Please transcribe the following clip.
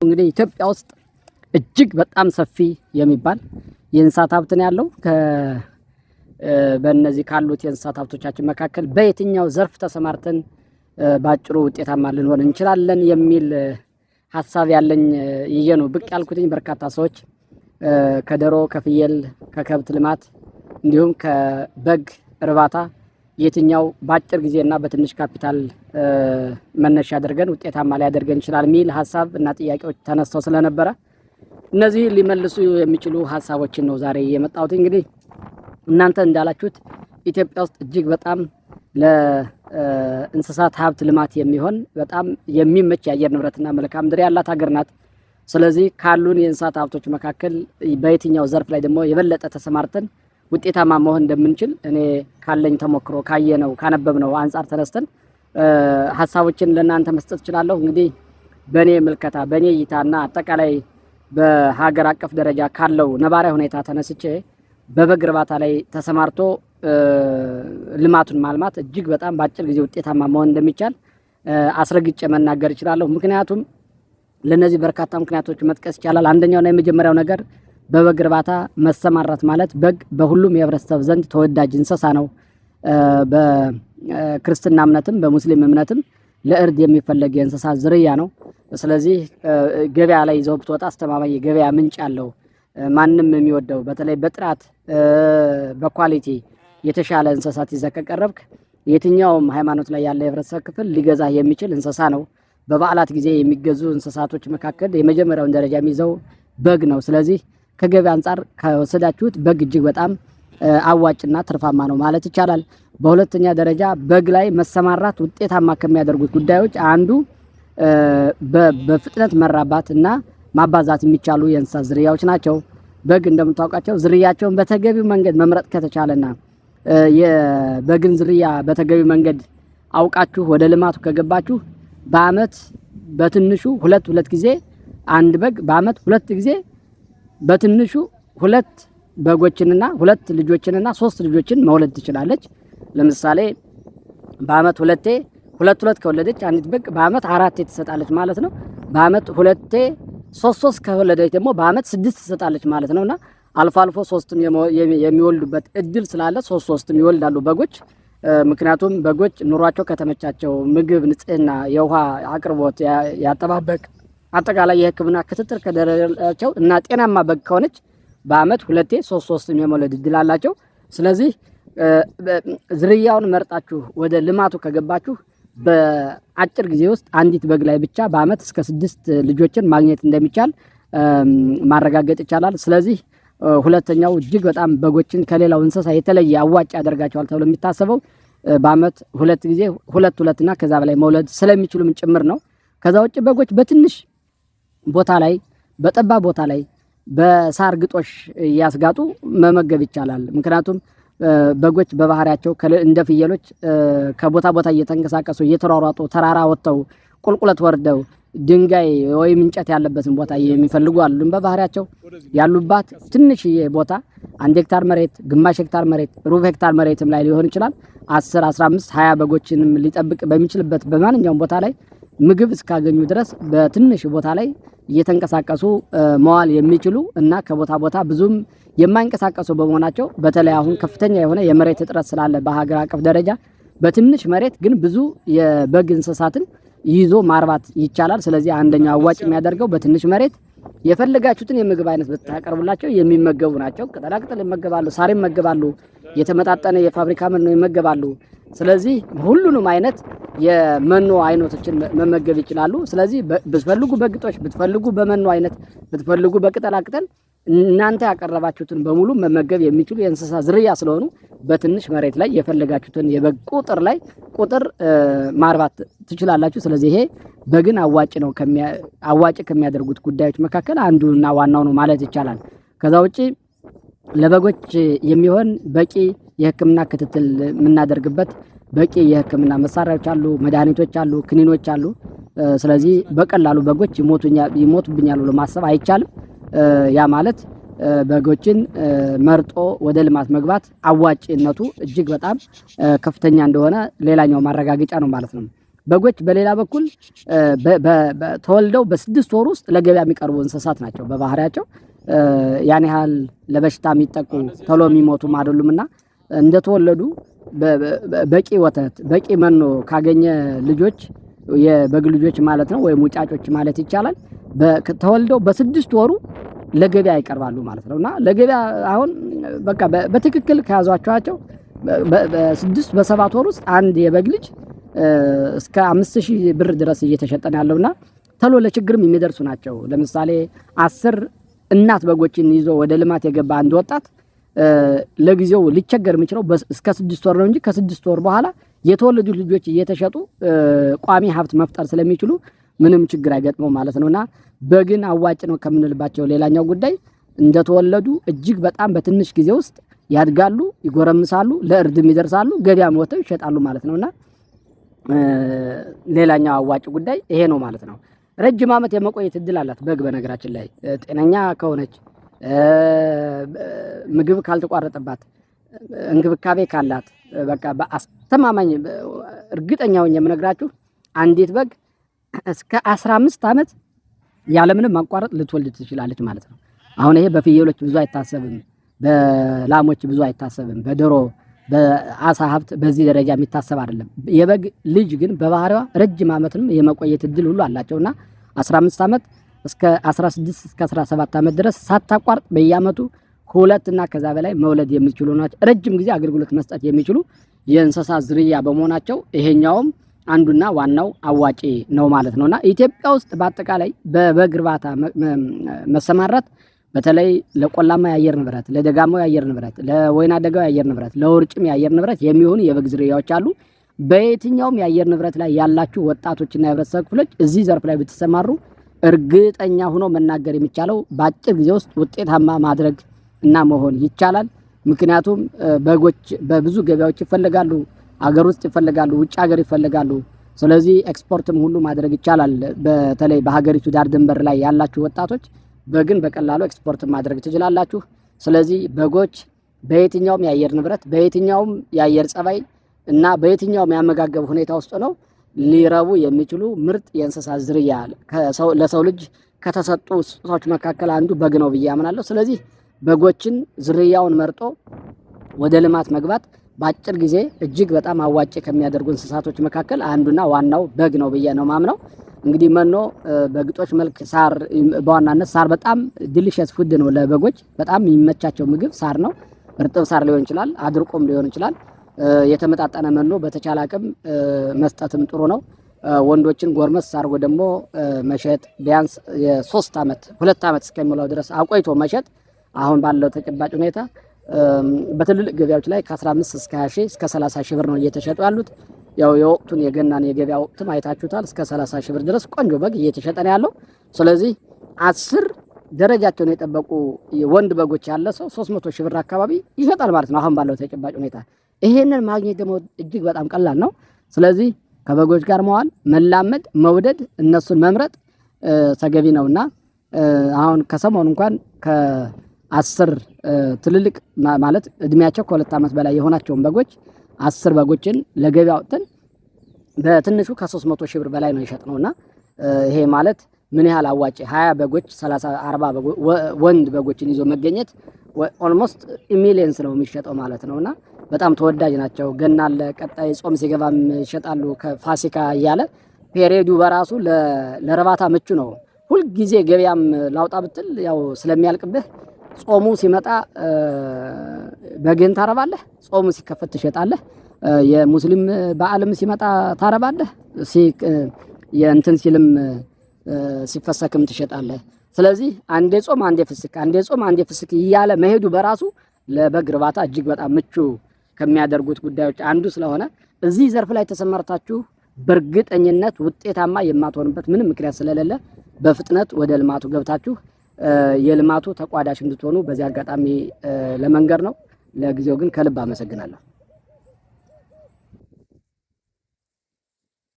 እንግዲህ ኢትዮጵያ ውስጥ እጅግ በጣም ሰፊ የሚባል የእንስሳት ሀብት ነው ያለው። በእነዚህ ካሉት የእንስሳት ሀብቶቻችን መካከል በየትኛው ዘርፍ ተሰማርተን ባጭሩ ውጤታማ ልንሆን እንችላለን የሚል ሀሳብ ያለኝ ይዤ ነው ብቅ ያልኩትኝ። በርካታ ሰዎች ከዶሮ፣ ከፍየል፣ ከከብት ልማት እንዲሁም ከበግ እርባታ የትኛው ባጭር ጊዜና በትንሽ ካፒታል መነሻ አድርገን ውጤታማ ሊያደርገን ይችላል የሚል ሀሳብ እና ጥያቄዎች ተነስተው ስለነበረ እነዚህ ሊመልሱ የሚችሉ ሀሳቦችን ነው ዛሬ የመጣሁት። እንግዲህ እናንተ እንዳላችሁት ኢትዮጵያ ውስጥ እጅግ በጣም ለእንስሳት ሀብት ልማት የሚሆን በጣም የሚመች የአየር ንብረትና መልክዓ ምድር ያላት ሀገር ናት። ስለዚህ ካሉን የእንስሳት ሀብቶች መካከል በየትኛው ዘርፍ ላይ ደግሞ የበለጠ ተሰማርተን ውጤታማ መሆን እንደምንችል እኔ ካለኝ ተሞክሮ ካየነው ካነበብነው አንፃር ተነስተን ሀሳቦችን ለእናንተ መስጠት እችላለሁ። እንግዲህ በእኔ ምልከታ በእኔ እይታና አጠቃላይ በሀገር አቀፍ ደረጃ ካለው ነባራዊ ሁኔታ ተነስቼ በበግ እርባታ ላይ ተሰማርቶ ልማቱን ማልማት እጅግ በጣም በአጭር ጊዜ ውጤታማ መሆን እንደሚቻል አስረግጬ መናገር እችላለሁ። ምክንያቱም ለነዚህ በርካታ ምክንያቶች መጥቀስ ይቻላል። አንደኛውና የመጀመሪያው ነገር በበግ እርባታ መሰማራት ማለት በግ በሁሉም የህብረተሰብ ዘንድ ተወዳጅ እንስሳ ነው። በክርስትና እምነትም በሙስሊም እምነትም ለእርድ የሚፈለግ የእንስሳ ዝርያ ነው። ስለዚህ ገበያ ላይ ይዘው ብትወጣ አስተማማኝ የገበያ ምንጭ ያለው ማንም የሚወደው በተለይ በጥራት በኳሊቲ የተሻለ እንስሳት ይዘህ ከቀረብክ የትኛውም ሃይማኖት ላይ ያለ የህብረተሰብ ክፍል ሊገዛ የሚችል እንስሳ ነው። በበዓላት ጊዜ የሚገዙ እንስሳቶች መካከል የመጀመሪያውን ደረጃ የሚይዘው በግ ነው። ስለዚህ ከገበያ አንፃር ከወሰዳችሁት በግ እጅግ በጣም አዋጭና ትርፋማ ነው ማለት ይቻላል። በሁለተኛ ደረጃ በግ ላይ መሰማራት ውጤታማ ከሚያደርጉት ጉዳዮች አንዱ በፍጥነት መራባት እና ማባዛት የሚቻሉ የእንስሳት ዝርያዎች ናቸው። በግ እንደምታውቃቸው ዝርያቸውን በተገቢው መንገድ መምረጥ ከተቻለና የበግን ዝርያ በተገቢው መንገድ አውቃችሁ ወደ ልማቱ ከገባችሁ በአመት በትንሹ ሁለት ጊዜ አንድ በግ በአመት ሁለት ጊዜ በትንሹ ሁለት በጎችንና ሁለት ልጆችንና ሶስት ልጆችን መውለድ ትችላለች። ለምሳሌ በአመት ሁለት ከወለደች አንዲት በግ በአመት አራት ትሰጣለች ማለት ነው። በአመት ሁለቴ ሶስት ከወለደች ደግሞ በአመት 6 ትሰጣለች ማለት ነውና አልፎ አልፎ ሶስትም የሚወልዱበት እድል ስላለ ሶስትም ይወልዳሉ በጎች። ምክንያቱም በጎች ኑሯቸው ከተመቻቸው ምግብ፣ ንጽህና፣ የውሃ አቅርቦት፣ ያጠባበቅ አጠቃላይ የሕክምና ክትትል ከደረጃቸው እና ጤናማ በግ ከሆነች በአመት ሁለቴ ሶስትም የመውለድ እድል አላቸው። ስለዚህ ዝርያውን መርጣችሁ ወደ ልማቱ ከገባችሁ በአጭር ጊዜ ውስጥ አንዲት በግ ላይ ብቻ በአመት እስከ 6 ልጆችን ማግኘት እንደሚቻል ማረጋገጥ ይቻላል። ስለዚህ ሁለተኛው እጅግ በጣም በጎችን ከሌላው እንስሳ የተለየ አዋጭ ያደርጋቸዋል ተብሎ የሚታሰበው በአመት ሁለት ጊዜ ሁለትና ከዛ በላይ መውለድ ስለሚችሉም ጭምር ነው። ከዛ ውጭ በጎች በትንሽ ቦታ ላይ በጠባብ ቦታ ላይ በሳር ግጦሽ እያስጋጡ መመገብ ይቻላል። ምክንያቱም በጎች በባህሪያቸው እንደ ፍየሎች ከቦታ ቦታ እየተንቀሳቀሱ እየተሯሯጡ ተራራ ወጥተው ቁልቁለት ወርደው ድንጋይ ወይም እንጨት ያለበትን ቦታ የሚፈልጉ አሉ። በባህሪያቸው ያሉባት ትንሽዬ ቦታ 1 ሄክታር መሬት፣ ግማሽ ሄክታር መሬት፣ ሩብ ሄክታር መሬትም ላይ ሊሆን ይችላል 10፣ 15፣ 20 በጎችንም ሊጠብቅ በሚችልበት በማንኛውም ቦታ ላይ ምግብ እስካገኙ ድረስ በትንሽ ቦታ ላይ እየተንቀሳቀሱ መዋል የሚችሉ እና ከቦታ ቦታ ብዙም የማይንቀሳቀሱ በመሆናቸው በተለይ አሁን ከፍተኛ የሆነ የመሬት እጥረት ስላለ በሀገር አቀፍ ደረጃ በትንሽ መሬት ግን ብዙ የበግ እንስሳትን ይዞ ማርባት ይቻላል። ስለዚህ አንደኛው አዋጭ የሚያደርገው በትንሽ መሬት የፈለጋችሁትን የምግብ አይነት ብታቀርቡላቸው የሚመገቡ ናቸው። ቅጠላቅጠል ይመገባሉ፣ ሳር ይመገባሉ፣ የተመጣጠነ የፋብሪካ መኖ ይመገባሉ። ስለዚህ ሁሉንም አይነት የመኖ አይነቶችን መመገብ ይችላሉ። ስለዚህ ብትፈልጉ በግጦሽ፣ ብትፈልጉ በመኖ አይነት፣ ብትፈልጉ በቅጠላቅጠል እናንተ ያቀረባችሁትን በሙሉ መመገብ የሚችሉ የእንስሳ ዝርያ ስለሆኑ በትንሽ መሬት ላይ የፈለጋችሁትን የበግ ቁጥር ማርባት ትችላላችሁ። ስለዚህ ይሄ በግን አዋጭ ከሚያደርጉት ጉዳዮች መካከል አንዱና ዋናው ነው ማለት ይቻላል። ከዛ ውጪ ለበጎች የሚሆን በቂ የሕክምና ክትትል የምናደርግበት በቂ የሕክምና መሳሪያዎች አሉ፣ መድኃኒቶች አሉ፣ ክኒኖች አሉ። ስለዚህ በቀላሉ በጎች ይሞቱብኛል ብሎ ማሰብ አይቻልም። ያ ማለት በጎችን መርጦ ወደ ልማት መግባት አዋጭነቱ እጅግ በጣም ከፍተኛ እንደሆነ ሌላኛው ማረጋገጫ ነው ማለት ነው። በጎች በሌላ በኩል ተወልደው በ6 ወር ውስጥ ለገበያ የሚቀርቡ እንስሳት ናቸው። በባህሪያቸው ያን ያህል ለበሽታ የሚጠቁ ቶሎ የሚሞቱም አይደሉምና እንደተወለዱ በቂ ወተት በቂ መኖ ካገኘ ልጆች የበግ ልጆች ማለት ነው ወይም ውጫጮች ማለት ይቻላል ተወልደው በ6 ወሩ ለገበያ ይቀርባሉ ማለት ነውና ለገበያ አሁን በቃ በትክክል ከያዟቸው በ6 በ7 ወር ውስጥ አንድ የበግ ልጅ እስከ 5000 ብር ድረስ እየተሸጠነ ያለውና ተሎ ለችግርም የሚደርሱ ናቸው። ለምሳሌ 10 እናት በጎችን ይዞ ወደ ልማት የገባ አንድ ወጣት ለጊዜው ሊቸገር የሚችለው እስከ 6 ወር ነው እንጂ ከ6 ወር በኋላ የተወለዱ ልጆች እየተሸጡ ቋሚ ሀብት መፍጠር ስለሚችሉ ምንም ችግር አይገጥመው ማለት ነውና በግን አዋጭ ነው ከምንልባቸው ሌላኛው ጉዳይ እንደተወለዱ እጅግ በጣም በትንሽ ጊዜ ውስጥ ያድጋሉ፣ ይጎረምሳሉ፣ ለእርድም ይደርሳሉ፣ ገበያም ወጥተው ይሸጣሉ ማለት ነውና ሌላኛው አዋጭ ጉዳይ ይሄ ነው ማለት ነው። ረጅም ዓመት የመቆየት እድል አላት በግ በነገራችን ላይ ጤነኛ ከሆነች ምግብ ካልተቋረጠባት እንክብካቤ ካላት በቃ በአስተማማኝ እርግጠኛ ሆኜ የምነግራችሁ አንዲት በግ እስከ 15 ዓመት ያለምንም ማቋረጥ ልትወልድ ትችላለች ማለት ነው። አሁን ይሄ በፍየሎች ብዙ አይታሰብም፣ በላሞች ብዙ አይታሰብም፣ በዶሮ በአሳ ሀብት በዚህ ደረጃ የሚታሰብ አይደለም። የበግ ልጅ ግን በባህሪዋ ረጅም ዓመትም የመቆየት እድል ሁሉ አላቸውና 15 ዓመት እስከ 16 እስከ 17 ዓመት ድረስ ሳታቋርጥ በየዓመቱ 2 እና ከዛ በላይ መውለድ የሚችሉ ናቸው። ረጅም ጊዜ አገልግሎት መስጠት የሚችሉ የእንስሳት ዝርያ በመሆናቸው ይሄኛውም አንዱና ዋናው አዋጪ ነው ማለት ነውና ኢትዮጵያ ውስጥ በአጠቃላይ በበግ እርባታ መሰማራት በተለይ ለቆላማ የአየር ንብረት፣ ለደጋማው የአየር ንብረት፣ ለወይና ደጋው የአየር ንብረት፣ ለውርጭም የአየር ንብረት የሚሆኑ የበግ ዝርያዎች አሉ። በየትኛውም የአየር ንብረት ላይ ያላችሁ ወጣቶችና የህብረተሰብ ክፍሎች እዚህ ዘርፍ ላይ ብትሰማሩ እርግጠኛ ሆኖ መናገር የሚቻለው በአጭር ጊዜ ውስጥ ውጤታማ ማድረግ እና መሆን ይቻላል። ምክንያቱም በጎች በብዙ ገበያዎች ይፈልጋሉ፣ አገር ውስጥ ይፈልጋሉ፣ ውጭ ሀገር ይፈልጋሉ። ስለዚህ ኤክስፖርትም ሁሉ ማድረግ ይቻላል። በተለይ በሀገሪቱ ዳር ድንበር ላይ ያላችሁ ወጣቶች በግን በቀላሉ ኤክስፖርት ማድረግ ትችላላችሁ። ስለዚህ በጎች በየትኛውም የአየር ንብረት በየትኛውም የአየር ጸባይ እና በየትኛውም ያመጋገብ ሁኔታ ውስጥ ነው ሊረቡ የሚችሉ ምርጥ የእንስሳት ዝርያ ለሰው ልጅ ከተሰጡ ስጦታዎች መካከል አንዱ በግ ነው ብዬ አምናለሁ። ስለዚህ በጎችን ዝርያውን መርጦ ወደ ልማት መግባት በአጭር ጊዜ እጅግ በጣም አዋጭ ከሚያደርጉ እንስሳቶች መካከል አንዱና ዋናው በግ ነው ብዬ ነው ማምነው። እንግዲህ መኖ በግጦሽ መልክ ሳር በዋናነት ሳር በጣም ዲሊሽስ ፉድ ነው ለበጎች በጣም የሚመቻቸው ምግብ ሳር ነው። እርጥብ ሳር ሊሆን ይችላል፣ አድርቆም ሊሆን ይችላል። የተመጣጠነ መኖ በተቻለ አቅም መስጠትም ጥሩ ነው። ወንዶችን ጎርመስ አድርጎ ደግሞ መሸጥ ቢያንስ የ3 ዓመት 2 ዓመት እስከሚሞላው ድረስ አቆይቶ መሸጥ አሁን ባለው ተጨባጭ ሁኔታ በትልልቅ ገበያዎች ላይ ከ15 እስከ 20 ሺህ እስከ 30 ሺህ ብር ነው እየተሸጡ ያሉት። ያው የወቅቱን የገናን የገበያ ወቅትም አይታችሁታል። እስከ 30 ሺህ ብር ድረስ ቆንጆ በግ እየተሸጠ ነው ያለው። ስለዚህ 10 ደረጃቸውን የጠበቁ ወንድ በጎች ያለ ሰው 300 ሺህ ብር አካባቢ ይሸጣል ማለት ነው አሁን ባለው ተጨባጭ ሁኔታ። ይሄንን ማግኘት ደግሞ እጅግ በጣም ቀላል ነው። ስለዚህ ከበጎች ጋር መዋል፣ መላመድ፣ መውደድ፣ እነሱን መምረጥ ተገቢ ነውና አሁን ከሰሞኑ እንኳን ከ10 ትልልቅ ማለት እድሜያቸው ከ2 ዓመት በላይ የሆናቸውን በጎች 10 በጎችን ለገበያ ወጥተን በትንሹ ከ300 ሺህ ብር በላይ ነው የሸጥነውና ይሄ ማለት ምን ያህል አዋጭ 20 በጎች 30 40 ወንድ በጎችን ይዞ መገኘት ኦልሞስት ሚሊየንስ ነው የሚሸጠው ማለት ነውና በጣም ተወዳጅ ናቸው። ገና አለ፣ ቀጣይ ጾም ሲገባም ይሸጣሉ። ከፋሲካ እያለ ፔሪዮዱ በራሱ ለረባታ ምቹ ነው። ሁል ጊዜ ገበያም ላውጣ ብትል ያው ስለሚያልቅብህ ጾሙ ሲመጣ በግን ታረባለህ፣ ጾሙ ሲከፈት ትሸጣለህ። የሙስሊም በዓልም ሲመጣ ታረባለህ፣ የእንትን ሲልም ሲፈሰክም ትሸጣለህ። ስለዚህ አንዴ ጾም አንዴ ፍስክ፣ አንዴ ጾም አንዴ ፍስክ እያለ መሄዱ በራሱ ለበግ እርባታ እጅግ በጣም ምቹ ከሚያደርጉት ጉዳዮች አንዱ ስለሆነ እዚህ ዘርፍ ላይ ተሰማርታችሁ በእርግጠኝነት ውጤታማ የማትሆንበት ምንም ምክንያት ስለሌለ በፍጥነት ወደ ልማቱ ገብታችሁ የልማቱ ተቋዳሽ እንድትሆኑ በዚህ አጋጣሚ ለመንገር ነው። ለጊዜው ግን ከልብ አመሰግናለሁ።